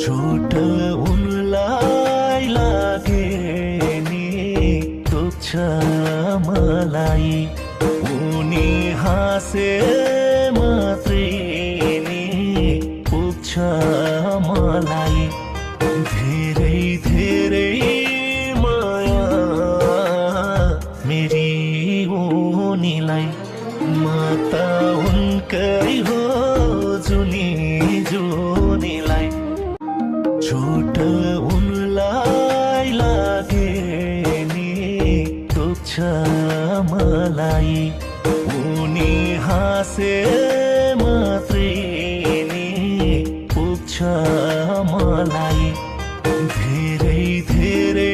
छोट उनलाई लागे नि दुख्छ मलाई। उनी हाँसे मात्रै नि पुग्छ मलाई। धेरै धेरै माया मेरी उनीलाई। म त उनकै हो जुनी जुनीलाई। छोट उनलाई लागे नि दुख्छ मलाई। उनी हाँसे मात्रै नि पुग्छ मलाई। धेरै धेरै